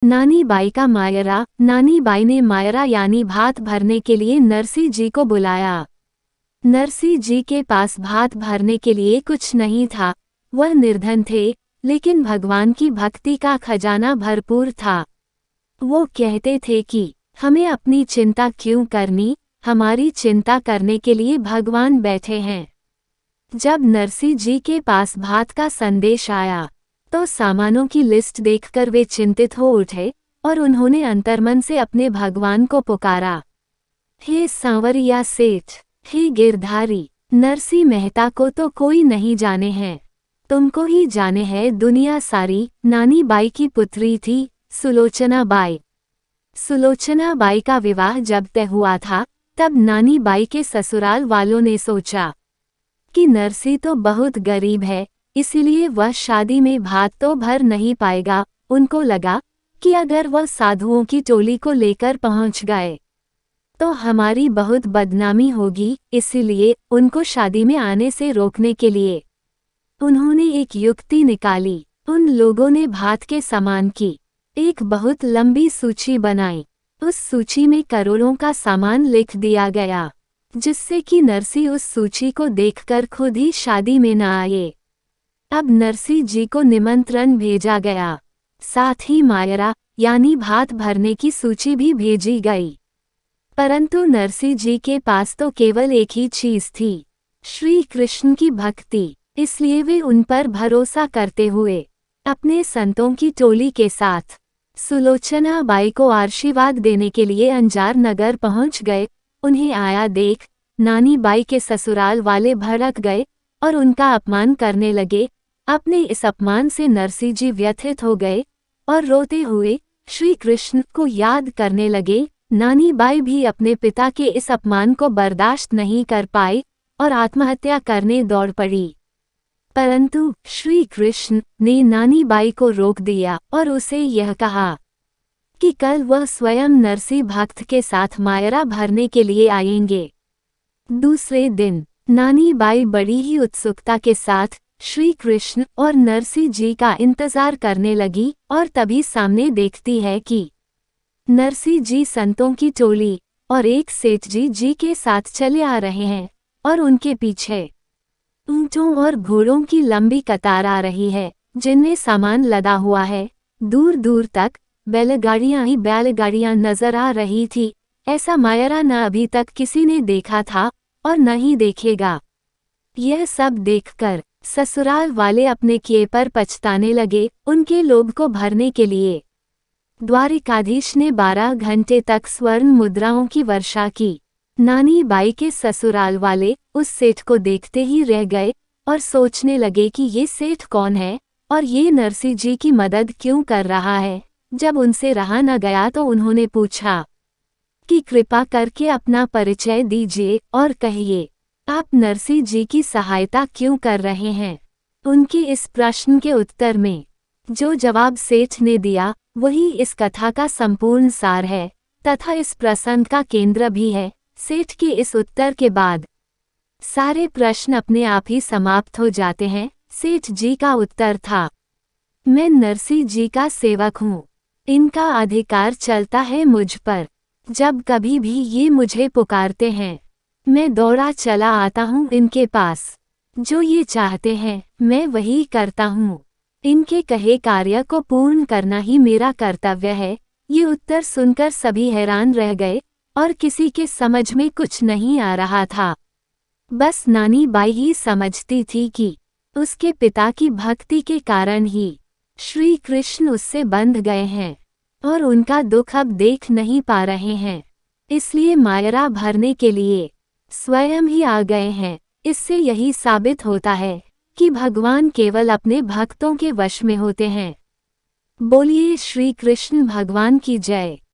नानी बाई का मायरा। नानी बाई ने मायरा यानी भात भरने के लिए नरसी जी को बुलाया। नरसी जी के पास भात भरने के लिए कुछ नहीं था। वह निर्धन थे, लेकिन भगवान की भक्ति का खजाना भरपूर था। वो कहते थे कि हमें अपनी चिंता क्यों करनी, हमारी चिंता करने के लिए भगवान बैठे हैं। जब नरसी जी के पास भात का संदेश आया तो सामानों की लिस्ट देखकर वे चिंतित हो उठे और उन्होंने अंतर्मन से अपने भगवान को पुकारा। हे सांवरिया सेठ, हे गिरधारी, नरसी मेहता को तो कोई नहीं जाने हैं, तुमको ही जाने है दुनिया सारी। नानी बाई की पुत्री थी सुलोचना बाई। सुलोचना बाई का विवाह जब तय हुआ था तब नानी बाई के ससुराल वालों ने सोचा कि नरसी तो बहुत गरीब है, इसीलिए वह शादी में भात तो भर नहीं पाएगा। उनको लगा कि अगर वह साधुओं की टोली को लेकर पहुंच गए तो हमारी बहुत बदनामी होगी, इसीलिए उनको शादी में आने से रोकने के लिए उन्होंने एक युक्ति निकाली। उन लोगों ने भात के सामान की एक बहुत लंबी सूची बनाई। उस सूची में करोड़ों का सामान लिख दिया गया, जिससे कि नरसी उस सूची को देखकर खुद ही शादी में न आए। अब नरसी जी को निमंत्रण भेजा गया, साथ ही मायरा यानी भात भरने की सूची भी भेजी गई। परंतु नरसी जी के पास तो केवल एक ही चीज थी, श्री कृष्ण की भक्ति। इसलिए वे उन पर भरोसा करते हुए अपने संतों की टोली के साथ सुलोचना बाई को आशीर्वाद देने के लिए अंजार नगर पहुंच गए। उन्हें आया देख नानी बाई के ससुराल वाले भड़क गए और उनका अपमान करने लगे। अपने इस अपमान से नरसी जी व्यथित हो गए और रोते हुए श्री कृष्ण को याद करने लगे। नानी बाई भी अपने पिता के इस अपमान को बर्दाश्त नहीं कर पाई और आत्महत्या करने दौड़ पड़ी। परंतु श्री कृष्ण ने नानी बाई को रोक दिया और उसे यह कहा कि कल वह स्वयं नरसी भक्त के साथ मायरा भरने के लिए आएंगे। दूसरे दिन नानी बाई बड़ी ही उत्सुकता के साथ श्री कृष्ण और नरसी जी का इंतजार करने लगी और तभी सामने देखती है कि नरसी जी संतों की टोली और एक सेठ जी के साथ चले आ रहे हैं और उनके पीछे ऊंटों और घोड़ों की लंबी कतार आ रही है, जिनमें सामान लदा हुआ है। दूर दूर तक बैलगाड़ियां ही बैलगाड़ियां नजर आ रही थी। ऐसा मायरा न अभी तक किसी ने देखा था और न ही देखेगा। यह सब देखकर ससुराल वाले अपने किए पर पछताने लगे। उनके लोभ को भरने के लिए द्वारिकाधीश ने 12 घंटे तक स्वर्ण मुद्राओं की वर्षा की। नानी बाई के ससुराल वाले उस सेठ को देखते ही रह गए और सोचने लगे कि ये सेठ कौन है और ये नरसी जी की मदद क्यों कर रहा है। जब उनसे रहा न गया तो उन्होंने पूछा कि कृपा करके अपना परिचय दीजिए और कहिए आप नरसी जी की सहायता क्यों कर रहे हैं। उनके इस प्रश्न के उत्तर में जो जवाब सेठ ने दिया वही इस कथा का संपूर्ण सार है तथा इस प्रसंग का केंद्र भी है। सेठ के इस उत्तर के बाद सारे प्रश्न अपने आप ही समाप्त हो जाते हैं। सेठ जी का उत्तर था, मैं नरसी जी का सेवक हूँ, इनका अधिकार चलता है मुझ पर। जब कभी भी ये मुझे पुकारते हैं मैं दौड़ा चला आता हूँ इनके पास। जो ये चाहते हैं मैं वही करता हूँ। इनके कहे कार्य को पूर्ण करना ही मेरा कर्तव्य है। ये उत्तर सुनकर सभी हैरान रह गए और किसी के समझ में कुछ नहीं आ रहा था। बस नानी बाई ही समझती थी कि उसके पिता की भक्ति के कारण ही श्री कृष्ण उससे बंध गए हैं और उनका दुख अब देख नहीं पा रहे हैं, इसलिए मायरा भरने के लिए स्वयं ही आ गए हैं। इससे यही साबित होता है कि भगवान केवल अपने भक्तों के वश में होते हैं। बोलिए श्री कृष्ण भगवान की जय।